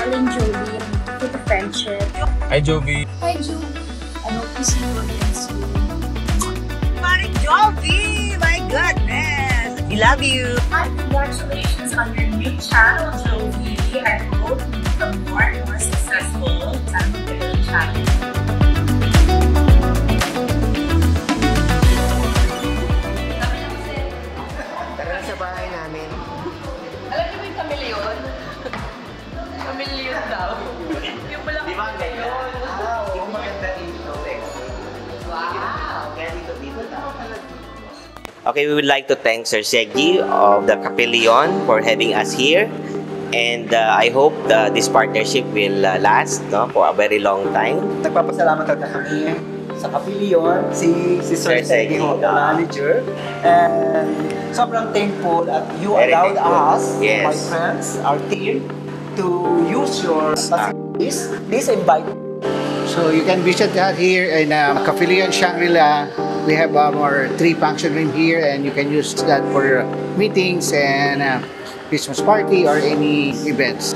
darling Jovi. For the friendship. Hi, Jovi. Hi, Jovi. I hope to see you again soon. Hi, Jovi! My goodness! We love you! Hi, congratulations on your new channel, Jovi. I hope you become more and more successful sa mga channel. Tara sa bahay namin. Alam niyo ba yung chameleon? Chameleon daw. Yung pala chameleon. Oo, maganda dito. Wow! Kaya dito na. Okay, we would like to thank Sir Seggi of the Capillion for having us here. And I hope this partnership will last for a very long time. Nagpapasalamat talaga kami sa Capillion, si Sir Seggi, the manager. And sobrang thankful at you Very allowed thankful. us, Yes. my friends, our team, to use your facilities. Please invite. So you can visit that here in Capillion Shangri-La. We have our 3 function room here, and you can use that for meetings and Christmas party or any events.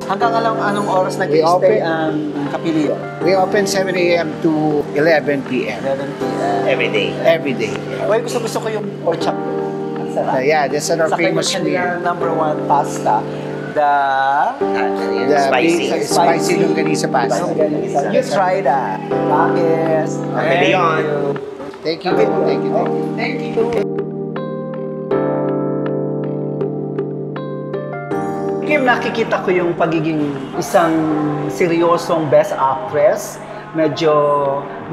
Hanggang anong oras nag-stay ang Capillion? We open 7 a.m. to 11 p.m. 11 p.m. Every day. every day. Well, gusto ko yung pork chop. Ang sarap. Yeah, that's our Saka famous yung meal. kanilang #1 pasta. The Spicy. Spicy longganisa pasta. You try that. Bakit? Capillion. Thank you. Thank you. Thank you. Kim, nakikita ko yung pagiging isang seryosong best actress. Medyo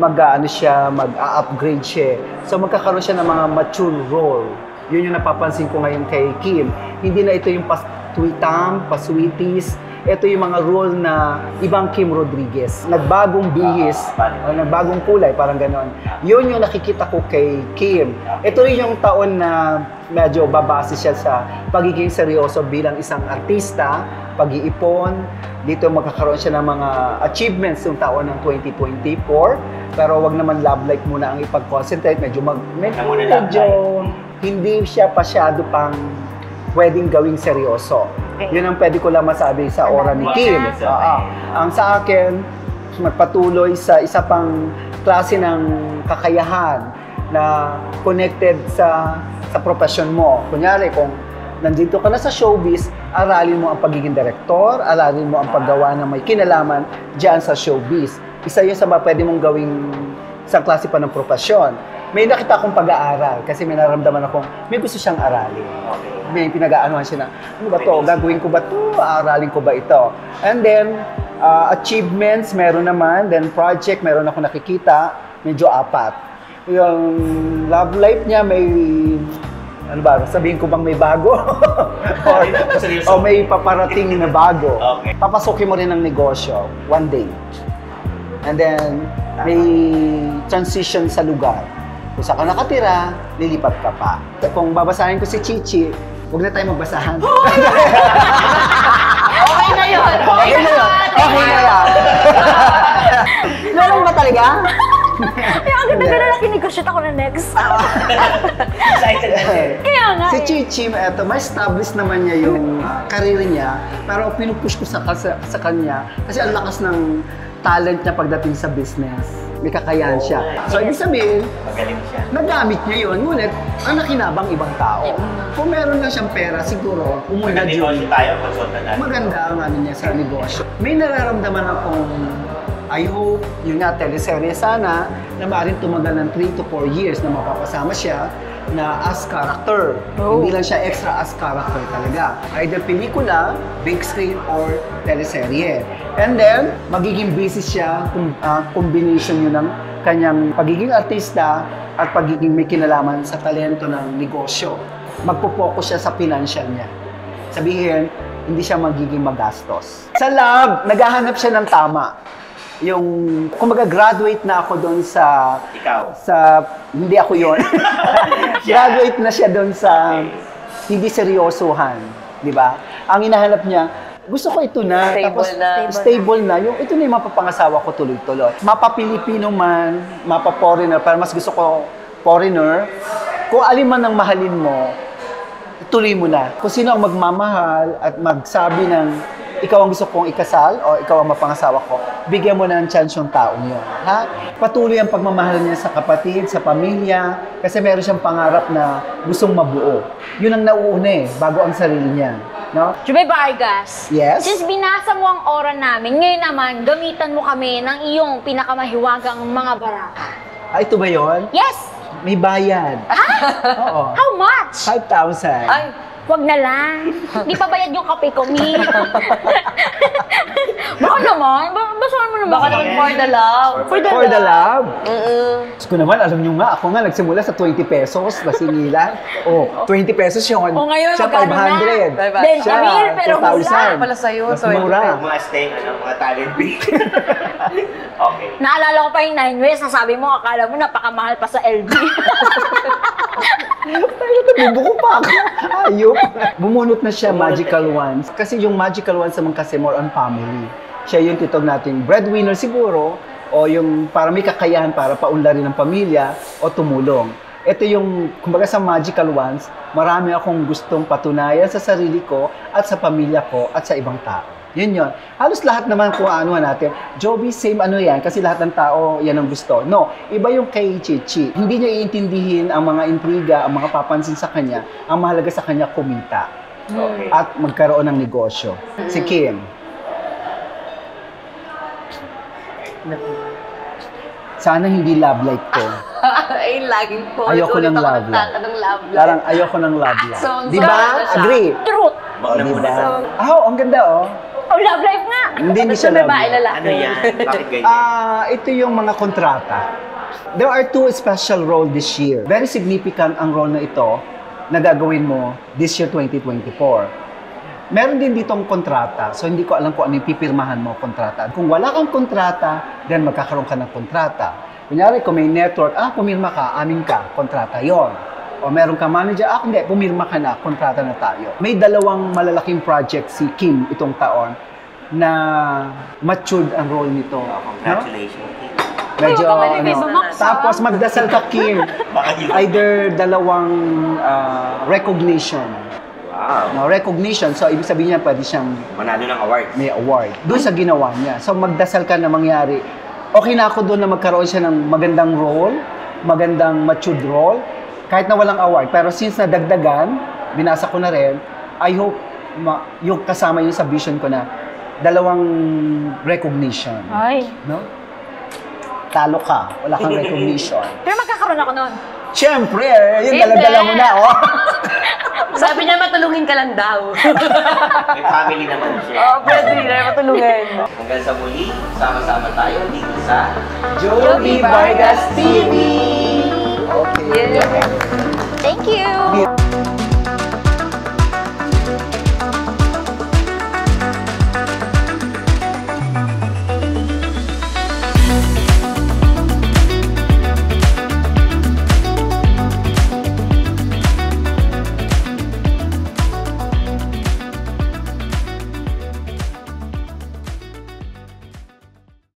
mag-upgrade siya. So magkakaroon siya ng mga mature role. Yun yung napapansin ko ngayon kay Kim. Hindi na ito yung pas-tweetang, pas-sweeties. Ito yung mga role na ibang Kim Rodriguez. Nagbagong bihis, o nagbagong kulay, parang ganon. Yun yung nakikita ko kay Kim. Ito rin yung taon na medyo babase siya sa pagiging seryoso bilang isang artista, pag-iipon. Dito magkakaroon siya ng mga achievements yung taon ng 2024. Pero wag naman love life muna ang ipag-concentrate. Medyo hindi siya pasyado pang pwedeng gawing seryoso. Yun ang pwede ko lang masabi sa aura ni Kim. Ang sa akin, magpatuloy sa isa pang klase ng kakayahan na connected sa profession mo. Kunyari, kung nandito ka na sa showbiz, aralin mo ang pagiging direktor, aralin mo ang paggawa ng may kinalaman dyan sa showbiz. Isa yun sa mga pwede mong gawing isang klase pa ng profesyon. May nakita akong pag-aaral kasi may naramdaman akong may gusto siyang aralin. May pinag-aanohan siya na, ano ba to? Gagawin ko ba to? Aaralin ko ba ito? And then, achievements, meron naman. Then project, meron ako nakikita. Medyo 4. Yung love life niya, may ano ba, sabihin ko bang may bago? o may paparating na bago. Okay. Papasukin mo rin ng negosyo, one day. And then, may transition sa lugar. Kung saan ka nakatira, lilipat ka pa. Kung babasahin ko si Chichi, huwag na tayo magbasahan. Okay na yun! Okay na yun! Okay na yan! Meron ba talaga? Ang ganda-ganda na kinegosyate ako na next. Excited na siya. Kaya nga Si Chichi, eto, may establish naman niya yung career niya, pero pinupush ko sa kanya kasi ang lakas ng talent niya pagdating sa business. May kakayahan siya. So, ibig sabihin, Magaling siya. nagamit niya yun. Ngunit, ang nakinabang ibang tao. Kung meron lang siyang pera, siguro, umunlad yun. Tayo, konsulta natin. Maganda ang ano niya sa negosyo. May nararamdaman akong, I hope, yun nga, teleserye sana, na maaaring tumagal ng 3 to 4 years na mapapasama siya na as character. Hindi lang siya extra as character talaga. Either pelikula, big screen, or teleserye. And then, magiging busy siya kung combination yun ng kanyang pagiging artista at pagiging may kinalaman sa talento ng negosyo. Magpo-focus siya sa financial niya. Sabihin, hindi siya magiging magastos. Sa lab, naghahanap siya ng tama. Yung, kung graduate na ako doon sa... Ikaw? Hindi ako yon. Graduate na siya doon sa hindi seryosohan. Di ba? Ang hinahanap niya, gusto ko ito na. Stable na. Yung, ito na yung mapapangasawa ko tuloy-tuloy. Mapa-Pilipino man, mapa-foreigner, pero mas gusto ko foreigner. Kung alin man ang mahalin mo, tuloy mo na. Kung sino ang magmamahal at magsabi ng ikaw ang gusto kong ikasal o ikaw ang mapangasawa ko, bigyan mo na ng chance yung taong yun. Ha? Patuloy ang pagmamahal niya sa kapatid, sa pamilya, kasi meron siyang pangarap na gustong mabuo. Yun ang nauuna bago ang sarili niya. No? Jubay Vargas, Yes? since binasa mo ang aura namin, ngayon naman, gamitan mo kami ng iyong pinakamahiwagang mga baraka. Ito ba yun? Yes! May bayad. Oo. How much? 5,000. Ay, Wag na lang. Di pa bayad yung kape ko, Mi. Baka naman. Basahan mo naman. baka naman for the love. For the love. Mm-mm. Gusto ko naman, alam nyo nga, ako nga nagsimula sa 20 pesos na singilan. Oh, 20 pesos yun. O, ngayon, siya magkano na? 500. Bye-bye. Then, Siya, Camille, pero 2,000. mura. Pala sa'yo, Mas 20 mura. Mga staying, mga talent fee. Okay. Naalala ko pa yung 9 ways na sabi mo, akala mo napakamahal pa sa LB. Bubuko pa ako. Ayop. Bumunot na siya magical ones. Kasi yung magical ones naman kasi more on family. Siya yung titog nating breadwinner siguro o yung para may kakayahan para paunlarin ng pamilya o tumulong. Ito yung, kumbaga sa magical ones, marami akong gustong patunayan sa sarili ko at sa pamilya ko at sa ibang tao. Yun yun. Halos lahat naman kung ano natin. Joby, same ano yan. Kasi lahat ng tao, yan ang gusto. No, iba yung kay Chichi. Hindi niya iintindihin ang mga intriga, ang mga papansin sa kanya. Ang mahalaga sa kanya, kumita. Okay. At magkaroon ng negosyo. Si Kim. Sana hindi love life ko. Ay, laging po. Ayoko ng love life. Ng love life. Parang ayoko ng love life. So, Di ba? ano siya? Agree? Truth. Mauna Di muna ba? sa... Ang ganda oh. O, love life nga. Hindi siya love babae, life. lalaki. Ano yan? Bakit ganyan? Ito yung mga kontrata. There are two special role this year. Very significant ang role na ito na gagawin mo this year 2024. Meron din ditong kontrata. So hindi ko alam kung ano yung pipirmahan mo kontrata. Kung wala kang kontrata, then magkakaroon ka ng kontrata. Kunyari, kung may network, pumirma ka, amin ka, kontrata yon. O meron ka manager, hindi, pumirma ka na, kontrata na tayo. May dalawang malalaking project si Kim itong taon na matured ang role nito. Congratulations. Medyo, Ay, baka may bumaksa. Tapos magdasal ka, Kim. Baka yun. Either dalawang recognition. Wow. No, recognition. So, ibig sabihin niya, pwede siyang Manalo ng award. may award. Doon sa ginawa niya. So, magdasal ka na mangyari. Okay na ako doon na magkaroon siya ng magandang role, magandang matured role, kahit na walang award. Pero since nadagdagan, binasa ko na rin, I hope yung kasama yun sa vision ko na dalawang recognition. Ay. No? Talo ka, wala kang recognition. Pero magkakaroon ako nun. Siyempre, yun Hindi. dala-dala mo na, oh. Sabi niya, matulungin ka lang daw. May family naman siya. Oh, pwede rin, matulungin. Hanggang sa muli, sama-sama tayo dito sa Joby Vargas TV!